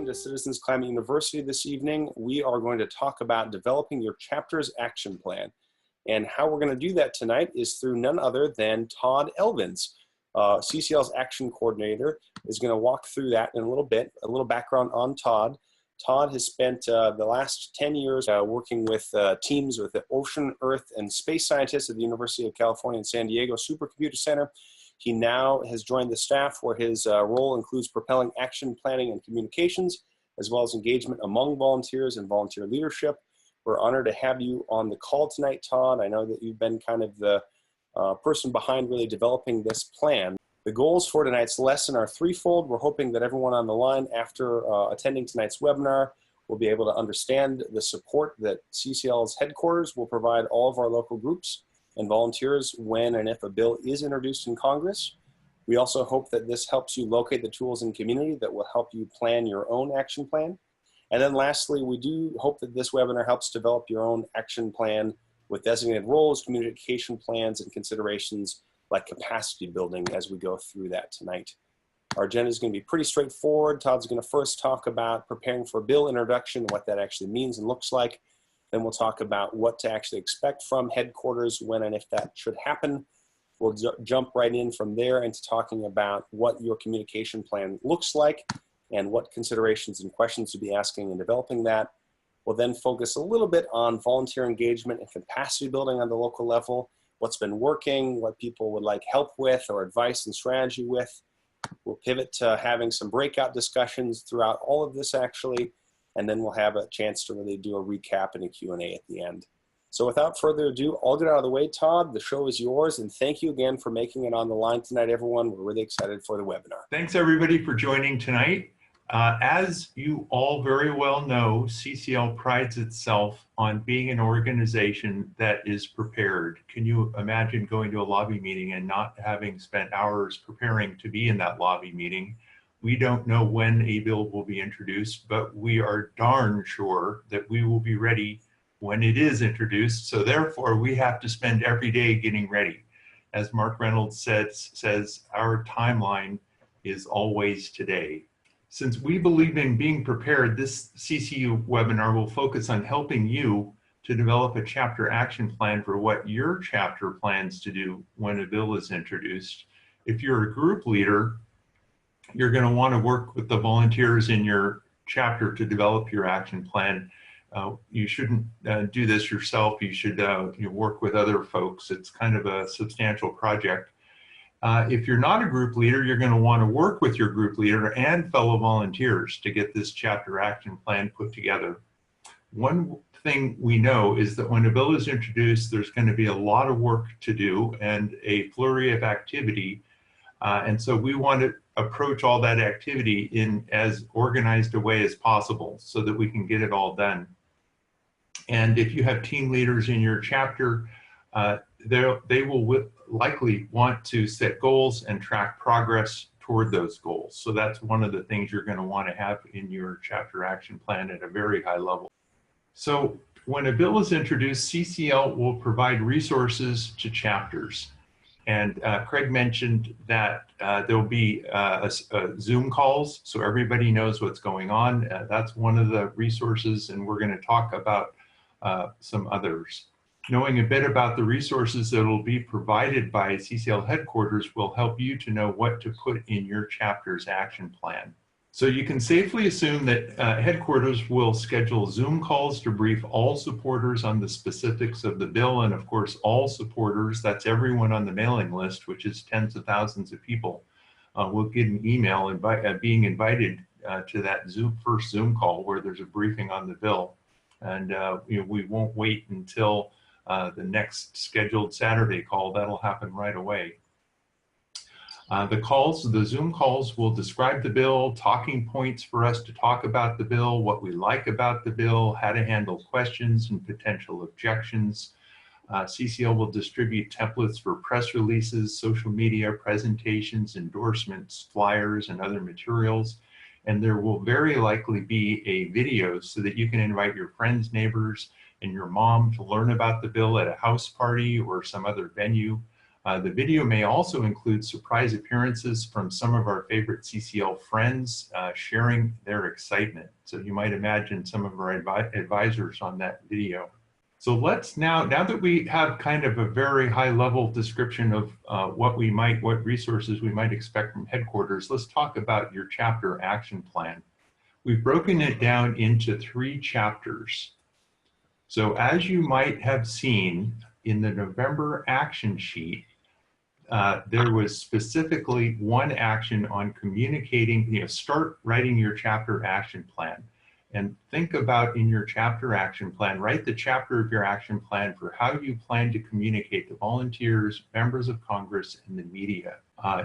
welcome to Citizens Climate University this evening. We are going to talk about developing your chapter's action plan. And how we're going to do that tonight is through none other than Todd Elvins. CCL's action coordinator is going to walk through that in a little bit, a little background on Todd. Todd has spent the last 10 years working with teams with the ocean, earth, and space scientists at the University of California in San Diego Supercomputer Center. He now has joined the staff where his role includes propelling action planning and communications, as well as engagement among volunteers and volunteer leadership. We're honored to have you on the call tonight, Todd. I know that you've been kind of the person behind really developing this plan. The goals for tonight's lesson are threefold. We're hoping that everyone on the line after attending tonight's webinar will be able to understand the support that CCL's headquarters will provide all of our local groups and volunteers when and if a bill is introduced in Congress. We also hope that this helps you locate the tools in community that will help you plan your own action plan. And then lastly, we do hope that this webinar helps develop your own action plan with designated roles, communication plans, and considerations like capacity building as we go through that tonight. Our agenda is going to be pretty straightforward. Todd's going to first talk about preparing for bill introduction, what that actually means and looks like. Then we'll talk about what to actually expect from headquarters when and if that should happen. We'll jump right in from there into talking about what your communication plan looks like and what considerations and questions to be asking in developing that. We'll then focus a little bit on volunteer engagement and capacity building on the local level, what's been working, what people would like help with or advice and strategy with. We'll pivot to having some breakout discussions throughout all of this actually, and then we'll have a chance to really do a recap and a Q&A at the end. So without further ado, I'll get out of the way, Todd. The show is yours, and thank you again for making it on the line tonight, everyone. We're really excited for the webinar. Thanks, everybody, for joining tonight. As you all very well know, CCL prides itself on being an organization that is prepared. Can you imagine going to a lobby meeting and not having spent hours preparing to be in that lobby meeting? We don't know when a bill will be introduced, but we are darn sure that we will be ready when it is introduced. So therefore, we have to spend every day getting ready. As Mark Reynolds says, our timeline is always today. Since we believe in being prepared, this CCU webinar will focus on helping you to develop a chapter action plan for what your chapter plans to do when a bill is introduced. If you're a group leader, you're going to want to work with the volunteers in your chapter to develop your action plan. You shouldn't do this yourself. You should work with other folks. It's kind of a substantial project. If you're not a group leader, you're going to want to work with your group leader and fellow volunteers to get this chapter action plan put together. One thing we know is that when a bill is introduced, there's going to be a lot of work to do and a flurry of activity. And so we want to approach all that activity in as organized a way as possible so that we can get it all done. And if you have team leaders in your chapter, they will likely want to set goals and track progress toward those goals. So that's one of the things you're going to want to have in your chapter action plan at a very high level. So when a bill is introduced, CCL will provide resources to chapters. And Craig mentioned that there will be Zoom calls so everybody knows what's going on. That's one of the resources, and we're going to talk about some others. Knowing a bit about the resources that will be provided by CCL headquarters will help you to know what to put in your chapter's action plan. So you can safely assume that headquarters will schedule Zoom calls to brief all supporters on the specifics of the bill, and of course all supporters, that's everyone on the mailing list, which is tens of thousands of people, will get an email being invited to that first Zoom call where there's a briefing on the bill. And we won't wait until the next scheduled Saturday call. That'll happen right away. The Zoom calls will describe the bill, talking points for us to talk about the bill, what we like about the bill, how to handle questions and potential objections. CCL will distribute templates for press releases, social media, presentations, endorsements, flyers, and other materials. And there will very likely be a video so that you can invite your friends, neighbors, and your mom to learn about the bill at a house party or some other venue. The video may also include surprise appearances from some of our favorite CCL friends sharing their excitement. So you might imagine some of our advisors on that video. So let's now that we have kind of a very high level description of what resources we might expect from headquarters, let's talk about your chapter action plan. We've broken it down into 3 chapters. So as you might have seen in the November action sheet, there was specifically one action on communicating, start writing your chapter action plan. And think about in your chapter action plan, write the chapter of your action plan for how you plan to communicate to volunteers, members of Congress, and the media.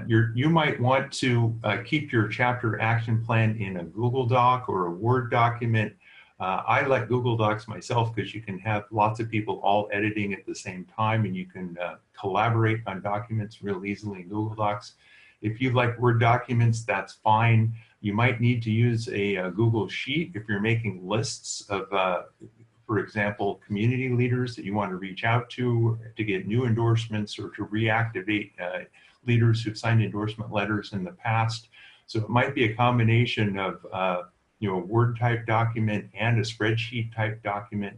You might want to keep your chapter action plan in a Google Doc or a Word document. I like Google Docs myself because you can have lots of people all editing at the same time, and you can collaborate on documents real easily in Google Docs. If you like Word documents, that's fine. You might need to use a Google Sheet if you're making lists of, for example, community leaders that you want to reach out to get new endorsements or to reactivate leaders who've signed endorsement letters in the past. So it might be a combination of a Word type document and a spreadsheet type document.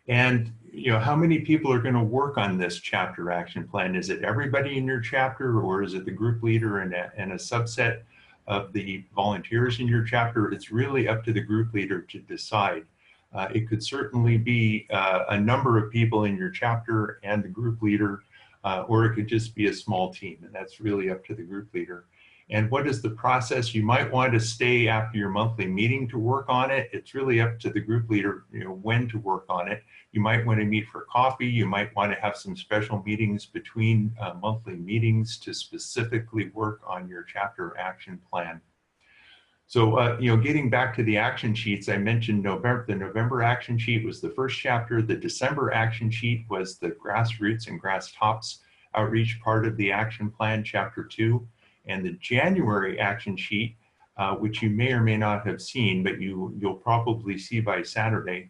And how many people are going to work on this chapter action plan? Is it everybody in your chapter, or is it the group leader and a subset of the volunteers in your chapter? It's really up to the group leader to decide. It could certainly be a number of people in your chapter and the group leader, or it could just be a small team, and that's really up to the group leader. And what is the process? You might want to stay after your monthly meeting to work on it. It's really up to the group leader, when to work on it. You might want to meet for coffee. You might want to have some special meetings between monthly meetings to specifically work on your chapter action plan. So, getting back to the action sheets, I mentioned the November action sheet was the first chapter. The December action sheet was the grassroots and grass tops outreach part of the action plan, chapter 2. And the January action sheet, which you may or may not have seen, but you'll probably see by Saturday,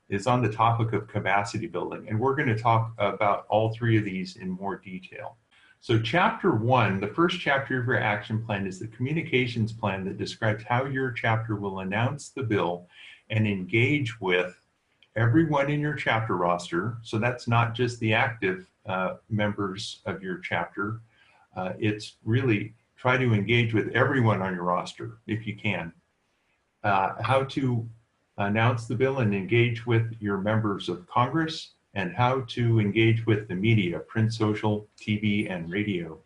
is on the topic of capacity building. And we're going to talk about all 3 of these in more detail. So chapter 1, the first chapter of your action plan, is the communications plan that describes how your chapter will announce the bill and engage with everyone in your chapter roster. So that's not just the active members of your chapter. It's really try to engage with everyone on your roster if you can. How to announce the bill and engage with your members of Congress, and how to engage with the media, print, social, TV, and radio.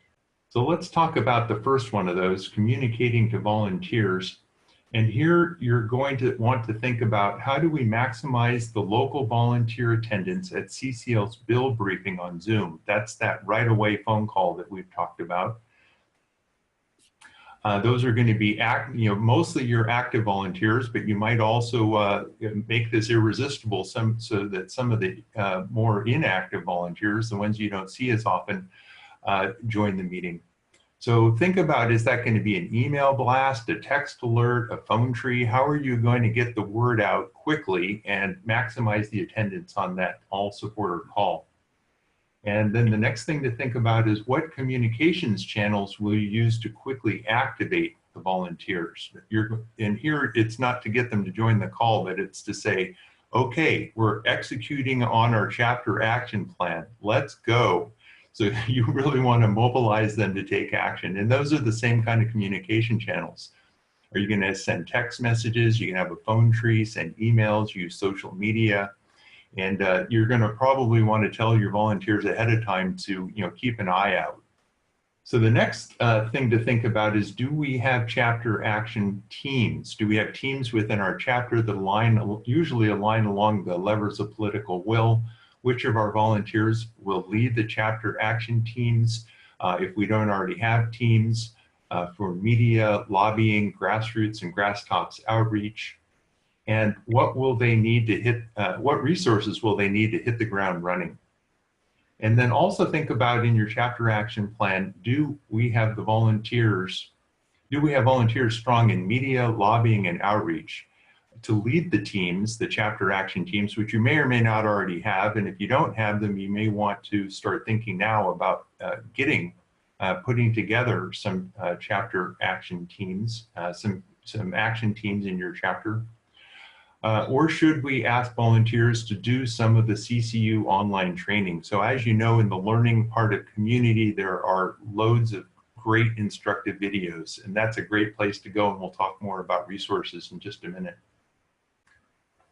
So let's talk about the first one of those, communicating to volunteers. And here you're going to want to think about how do we maximize the local volunteer attendance at CCL's bill briefing on Zoom. That's that right away phone call that we've talked about. Those are going to be mostly your active volunteers, but you might also make this irresistible so that some of the more inactive volunteers, the ones you don't see as often, join the meeting. So think about, is that going to be an email blast, a text alert, a phone tree? How are you going to get the word out quickly and maximize the attendance on that all supporter call? And then the next thing to think about is what communications channels will you use to quickly activate the volunteers? And here it's not to get them to join the call, but it's to say, okay, we're executing on our chapter action plan. Let's go. So you really want to mobilize them to take action. And those are the same kind of communication channels. Are you going to send text messages? You can have a phone tree, send emails, use social media. And you're going to probably want to tell your volunteers ahead of time to keep an eye out. So the next thing to think about is, do we have chapter action teams? Do we have teams within our chapter that usually align along the levers of political will? Which of our volunteers will lead the chapter action teams if we don't already have teams for media, lobbying, grassroots, and grass tops outreach? And what will they need to hit, what resources will they need to hit the ground running? And then also think about in your chapter action plan, do we have volunteers strong in media, lobbying, and outreach? lead the teams, the chapter action teams, which you may or may not already have. And if you don't have them, you may want to start thinking now about putting together some chapter action teams, some action teams in your chapter. Or should we ask volunteers to do some of the CCU online training? So as you know, in the learning part of community, there are loads of great instructive videos, and that's a great place to go, and we'll talk more about resources in just a minute.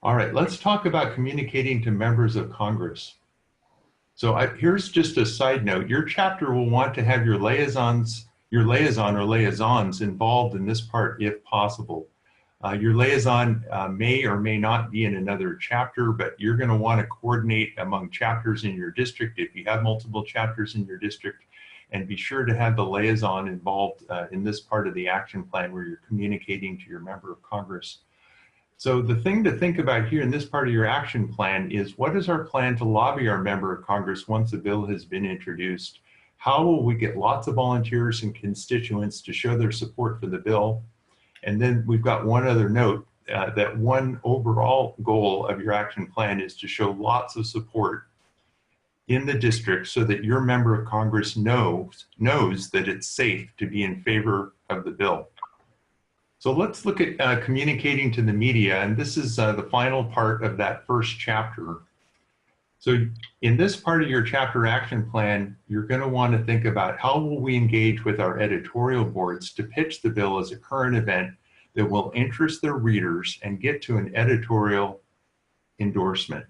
All right, let's talk about communicating to members of Congress. So here's just a side note. Your chapter will want to have your liaison or liaisons involved in this part if possible. Your liaison may or may not be in another chapter, but you're going to want to coordinate among chapters in your district if you have multiple chapters in your district, and be sure to have the liaison involved in this part of the action plan where you're communicating to your member of Congress. So the thing to think about here in this part of your action plan is, what is our plan to lobby our member of Congress once a bill has been introduced? How will we get lots of volunteers and constituents to show their support for the bill? And then we've got one other note, that one overall goal of your action plan is to show lots of support in the district so that your member of Congress knows that it's safe to be in favor of the bill. So let's look at communicating to the media, and this is the final part of that first chapter. So in this part of your chapter action plan, you're going to want to think about how will we engage with our editorial boards to pitch the bill as a current event that will interest their readers and get to an editorial endorsement.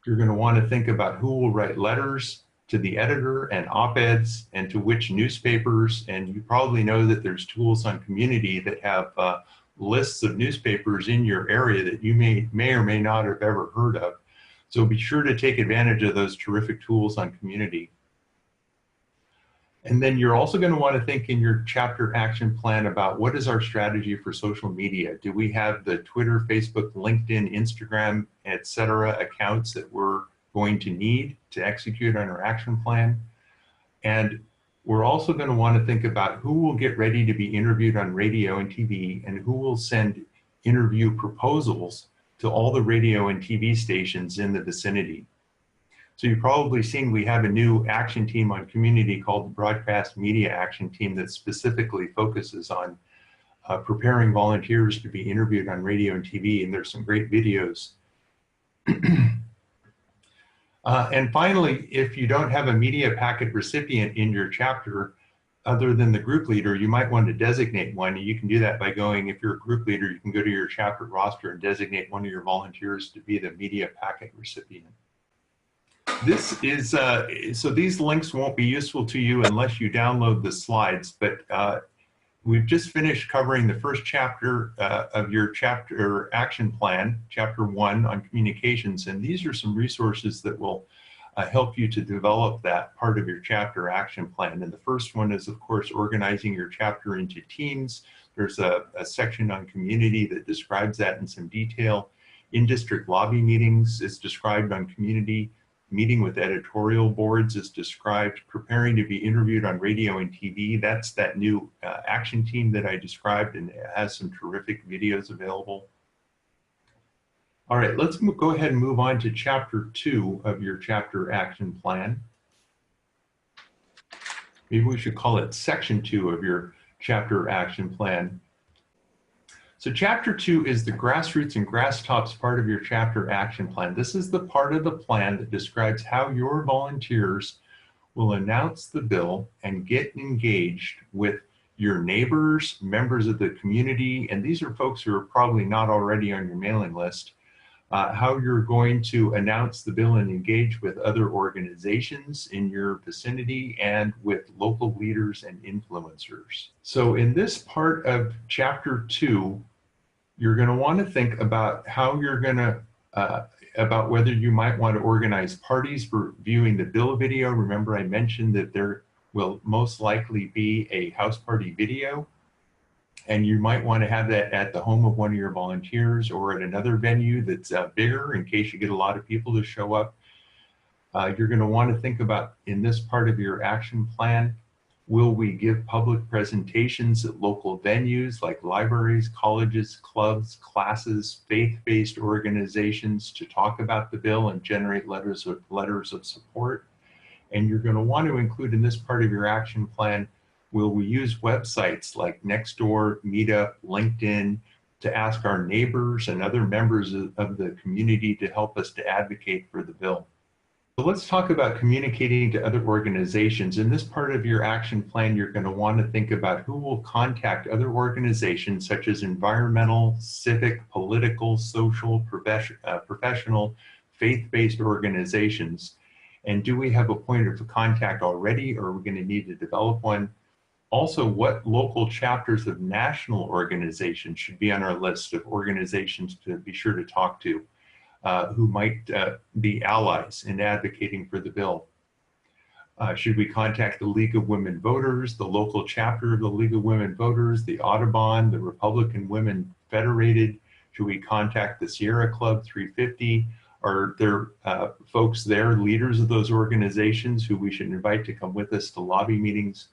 You're going to want to think about who will write letters to the editor and op-eds and to which newspapers, and you probably know that there's tools on Community that have lists of newspapers in your area that you may or may not have ever heard of. So be sure to take advantage of those terrific tools on Community. And then you're also going to want to think in your chapter action plan about what is our strategy for social media. Do we have the Twitter, Facebook, LinkedIn, Instagram, etc. accounts that we're going to need to execute on our action plan? And we're also going to want to think about who will get ready to be interviewed on radio and TV, and who will send interview proposals to all the radio and TV stations in the vicinity. So you've probably seen we have a new action team on Community called the Broadcast Media Action Team that specifically focuses on preparing volunteers to be interviewed on radio and TV, and there's some great videos. And finally, if you don't have a media packet recipient in your chapter, other than the group leader, you might want to designate one. You can do that by going, if you're a group leader, you can go to your chapter roster and designate one of your volunteers to be the media packet recipient. This is, so these links won't be useful to you unless you download the slides, but we've just finished covering the first chapter of your chapter action plan, chapter 1 on communications, and these are some resources that will help you to develop that part of your chapter action plan. And the first one is, of course, organizing your chapter into teams. There's a section on Community that describes that in some detail. In-district lobby meetings is described on Community. Meeting with editorial boards is described. Preparing to be interviewed on radio and TV, that's that new action team that I described, and it has some terrific videos available. All right, let's go ahead and move on to chapter 2 of your chapter action plan. Maybe we should call it section 2 of your chapter action plan. So chapter 2 is the grassroots and grasstops part of your chapter action plan. This is the part of the plan that describes how your volunteers will announce the bill and get engaged with your neighbors, members of the community, and these are folks who are probably not already on your mailing list, how you're going to announce the bill and engage with other organizations in your vicinity and with local leaders and influencers. So in this part of chapter 2, you're going to want to think about how you're going to, about whether you might want to organize parties for viewing the bill video. Remember, I mentioned that there will most likely be a house party video, and you might want to have that at the home of one of your volunteers or at another venue that's bigger in case you get a lot of people to show up. You're going to want to think about, in this part of your action plan, Will we give public presentations at local venues like libraries, colleges, clubs, classes, faith-based organizations to talk about the bill and generate letters of support? And you're going to want to include in this part of your action plan, will we use websites like Nextdoor, Meetup, LinkedIn to ask our neighbors and other members of the community to help us to advocate for the bill? So let's talk about communicating to other organizations. In this part of your action plan, you're going to want to think about who will contact other organizations such as environmental, civic, political, social, professional, faith-based organizations. And do we have a point of contact already, or are we going to need to develop one? Also, what local chapters of national organizations should be on our list of organizations to be sure to talk to? Who might be allies in advocating for the bill. Should we contact the League of Women Voters, the local chapter of the League of Women Voters, the Audubon, the Republican Women Federated? Should we contact the Sierra Club 350? Are there folks there, leaders of those organizations who we should invite to come with us to lobby meetings?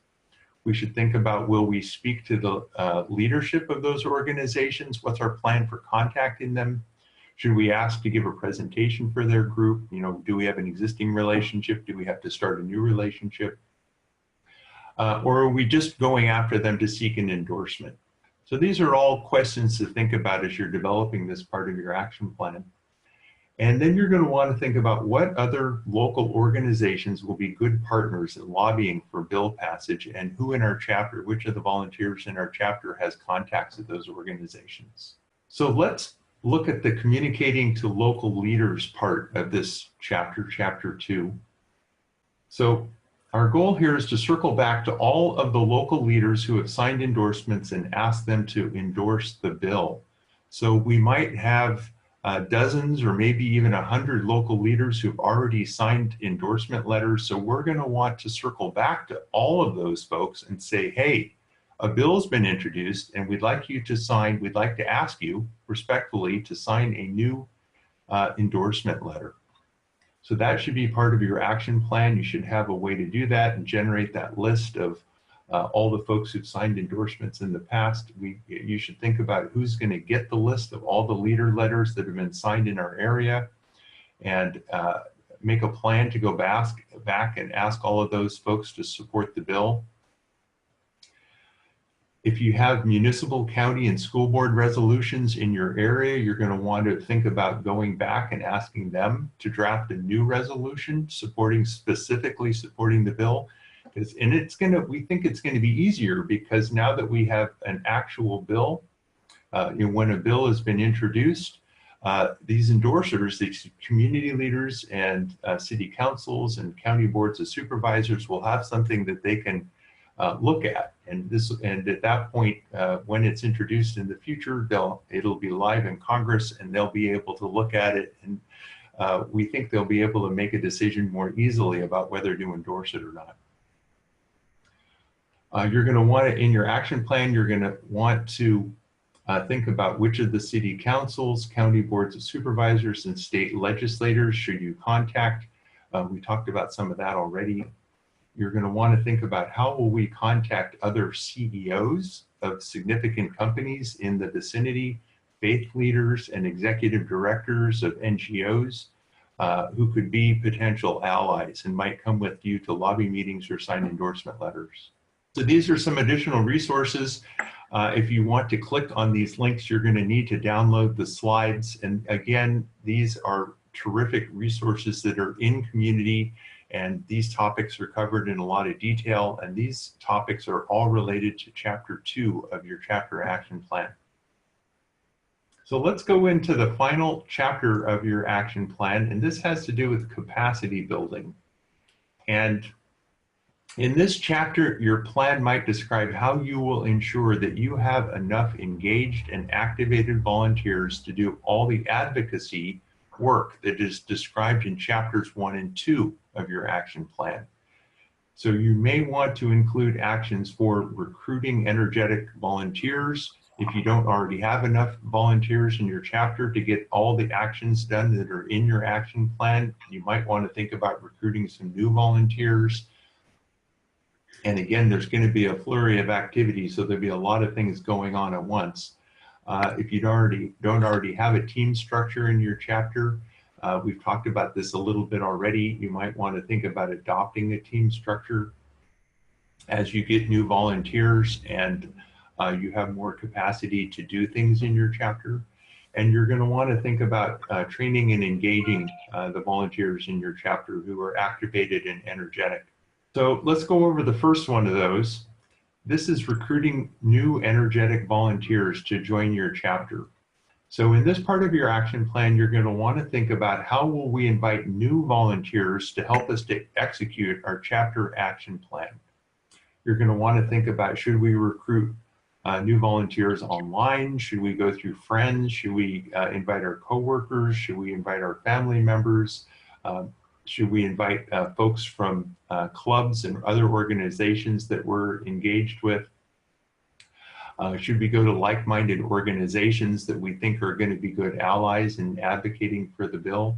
We should think about, will we speak to the leadership of those organizations? What's our plan for contacting them? Should we ask to give a presentation for their group? You know, do we have an existing relationship? Do we have to start a new relationship? Or are we just going after them to seek an endorsement? So these are all questions to think about as you're developing this part of your action plan. And then you're going to want to think about what other local organizations will be good partners in lobbying for bill passage, and who in our chapter, which of the volunteers in our chapter has contacts at those organizations. So let's look at the communicating to local leaders part of this chapter, chapter 2. So our goal here is to circle back to all of the local leaders who have signed endorsements and ask them to endorse the bill. So we might have dozens or maybe even 100 local leaders who've already signed endorsement letters. So we're going to want to circle back to all of those folks and say, hey, a bill's been introduced and we'd like you to sign, we'd like to ask you respectfully to sign a new endorsement letter. So that should be part of your action plan. You should have a way to do that and generate that list of all the folks who've signed endorsements in the past. You should think about who's going to get the list of all the leader letters that have been signed in our area, and make a plan to go back and ask all of those folks to support the bill. If you have municipal, county, and school board resolutions in your area, you're going to want to think about going back and asking them to draft a new resolution specifically supporting the bill. And we think it's going to be easier because now that we have an actual bill, when a bill has been introduced, these endorsers, these community leaders and city councils and county boards of supervisors will have something that they can look at. And at that point, when it's introduced in the future, it'll be live in Congress and they'll be able to look at it. And we think they'll be able to make a decision more easily about whether to endorse it or not. You're going to want to, in your action plan, you're going to want to think about which of the city councils, county boards of supervisors, and state legislators should you contact. We talked about some of that already. You're going to want to think about how will we contact other CEOs of significant companies in the vicinity, faith leaders and executive directors of NGOs who could be potential allies and might come with you to lobby meetings or sign endorsement letters. So these are some additional resources. If you want to click on these links, you're going to need to download the slides. And again, these are terrific resources that are in community, and these topics are covered in a lot of detail. And these topics are all related to chapter 2 of your chapter action plan. So let's go into the final chapter of your action plan. And this has to do with capacity building. And in this chapter, your plan might describe how you will ensure that you have enough engaged and activated volunteers to do all the advocacy work that is described in chapters 1 and 2 of your action plan. So you may want to include actions for recruiting energetic volunteers. If you don't already have enough volunteers in your chapter to get all the actions done that are in your action plan, you might want to think about recruiting some new volunteers. And again, there's going to be a flurry of activity, so there'll be a lot of things going on at once. If you don't already have a team structure in your chapter, we've talked about this a little bit already. You might want to think about adopting a team structure as you get new volunteers and you have more capacity to do things in your chapter. And you're going to want to think about training and engaging the volunteers in your chapter who are activated and energetic. So let's go over the first one of those. This is recruiting new energetic volunteers to join your chapter. So in this part of your action plan, you're going to want to think about how will we invite new volunteers to help us to execute our chapter action plan. You're going to want to think about, should we recruit new volunteers online? Should we go through friends? Should we invite our coworkers? Should we invite our family members? Should we invite folks from clubs and other organizations that we're engaged with? Should we go to like-minded organizations that we think are going to be good allies in advocating for the bill?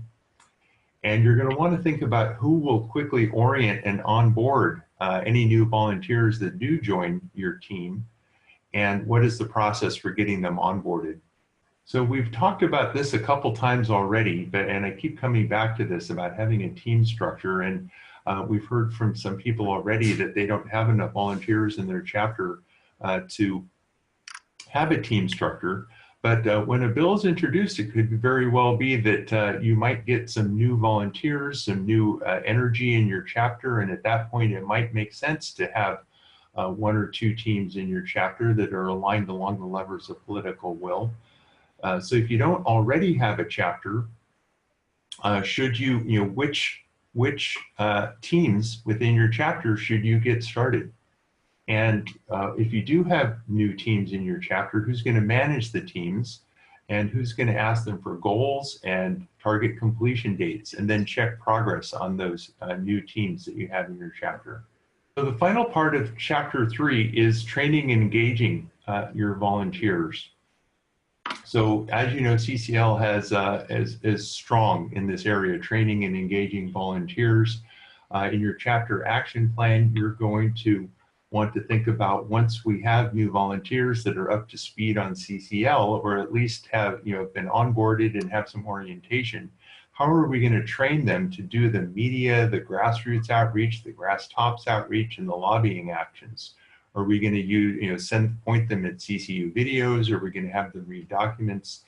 And you're going to want to think about who will quickly orient and onboard any new volunteers that do join your team, and what is the process for getting them onboarded. So we've talked about this a couple times already, and I keep coming back to this about having a team structure, and we've heard from some people already that they don't have enough volunteers in their chapter to have a team structure. But when a bill is introduced, it could very well be that you might get some new volunteers, some new energy in your chapter, and at that point it might make sense to have one or two teams in your chapter that are aligned along the levers of political will. So if you don't already have a chapter, should you, which teams within your chapter should you get started? And if you do have new teams in your chapter, who's going to manage the teams and who's going to ask them for goals and target completion dates, and then check progress on those new teams that you have in your chapter. So the final part of chapter 3 is training and engaging your volunteers. So as you know, CCL is strong in this area, training and engaging volunteers. In your chapter action plan, you're going to want to think about, once we have new volunteers that are up to speed on CCL, or at least have been onboarded and have some orientation, how are we going to train them to do the media, the grassroots outreach, the grass tops outreach, and the lobbying actions? Are we going to use, point them at CCU videos? Or are we going to have them read documents?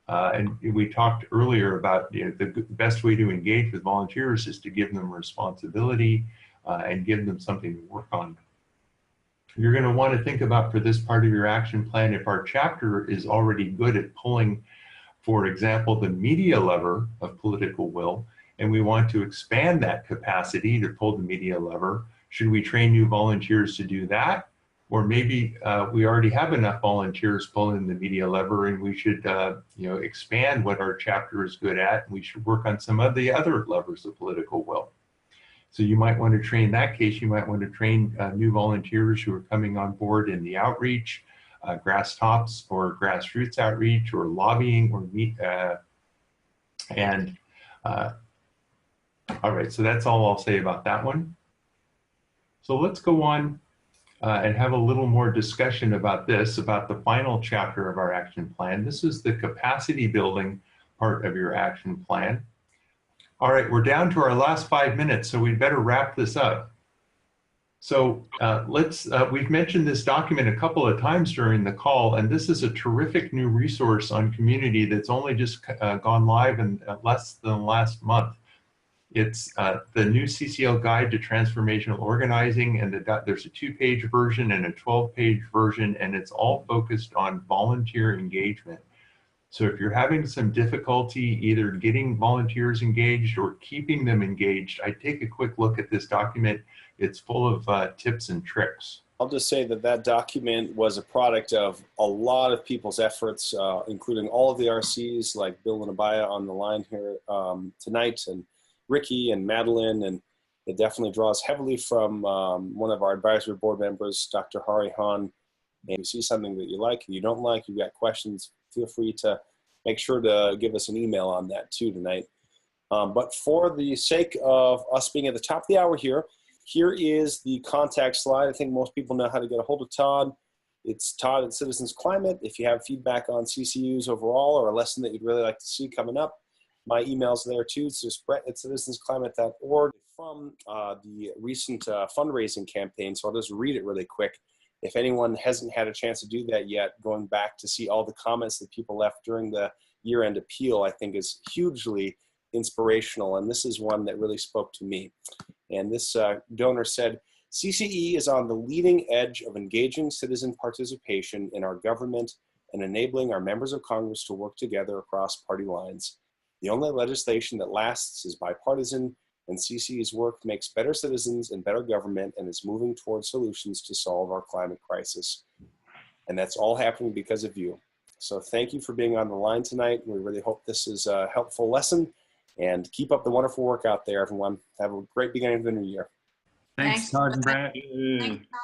And we talked earlier about the best way to engage with volunteers is to give them responsibility and give them something to work on. You're going to want to think about, for this part of your action plan, if our chapter is already good at pulling, for example, the media lever of political will, and we want to expand that capacity to pull the media lever, should we train new volunteers to do that? Or maybe we already have enough volunteers pulling the media lever, and we should expand what our chapter is good at, and we should work on some of the other levers of political will. So you might want to train, in that case, you might want to train new volunteers who are coming on board in the outreach, grass tops or grassroots outreach, or lobbying, or all right, so that's all I'll say about that one. So let's go on and have a little more discussion about this, about the final chapter of our action plan. This is the capacity building part of your action plan. All right, we're down to our last 5 minutes, so we'd better wrap this up. So we've mentioned this document a couple of times during the call, and this is a terrific new resource on Community that's only just gone live in less than last month. It's the new CCL Guide to Transformational Organizing, and there's a 2-page version and a 12-page version, and it's all focused on volunteer engagement. So if you're having some difficulty either getting volunteers engaged or keeping them engaged, I take a quick look at this document. It's full of tips and tricks. I'll just say that that document was a product of a lot of people's efforts, including all of the RCs like Bill and Abaya on the line here tonight, and Ricky and Madeline, and it definitely draws heavily from one of our advisory board members, Dr. Hari Han. And if you see something that you like and you don't like, you've got questions, feel free to make sure to give us an email on that too tonight. But for the sake of us being at the top of the hour here, here is the contact slide. I think most people know how to get a hold of Todd. It's Todd at Citizens Climate. If you have feedback on CCUs overall or a lesson that you'd really like to see coming up, my email's there too. It's just Brett at citizensclimate.org. From the recent fundraising campaign, so I'll just read it really quick. If anyone hasn't had a chance to do that yet, going back to see all the comments that people left during the year-end appeal, I think is hugely inspirational, and this is one that really spoke to me. And this donor said, CCE is on the leading edge of engaging citizen participation in our government and enabling our members of Congress to work together across party lines. The only legislation that lasts is bipartisan, and CCE's work makes better citizens and better government and is moving towards solutions to solve our climate crisis. And that's all happening because of you. So thank you for being on the line tonight. We really hope this is a helpful lesson, and keep up the wonderful work out there, everyone. Have a great beginning of the new year. Thanks, Todd and Brett. Thanks, Todd.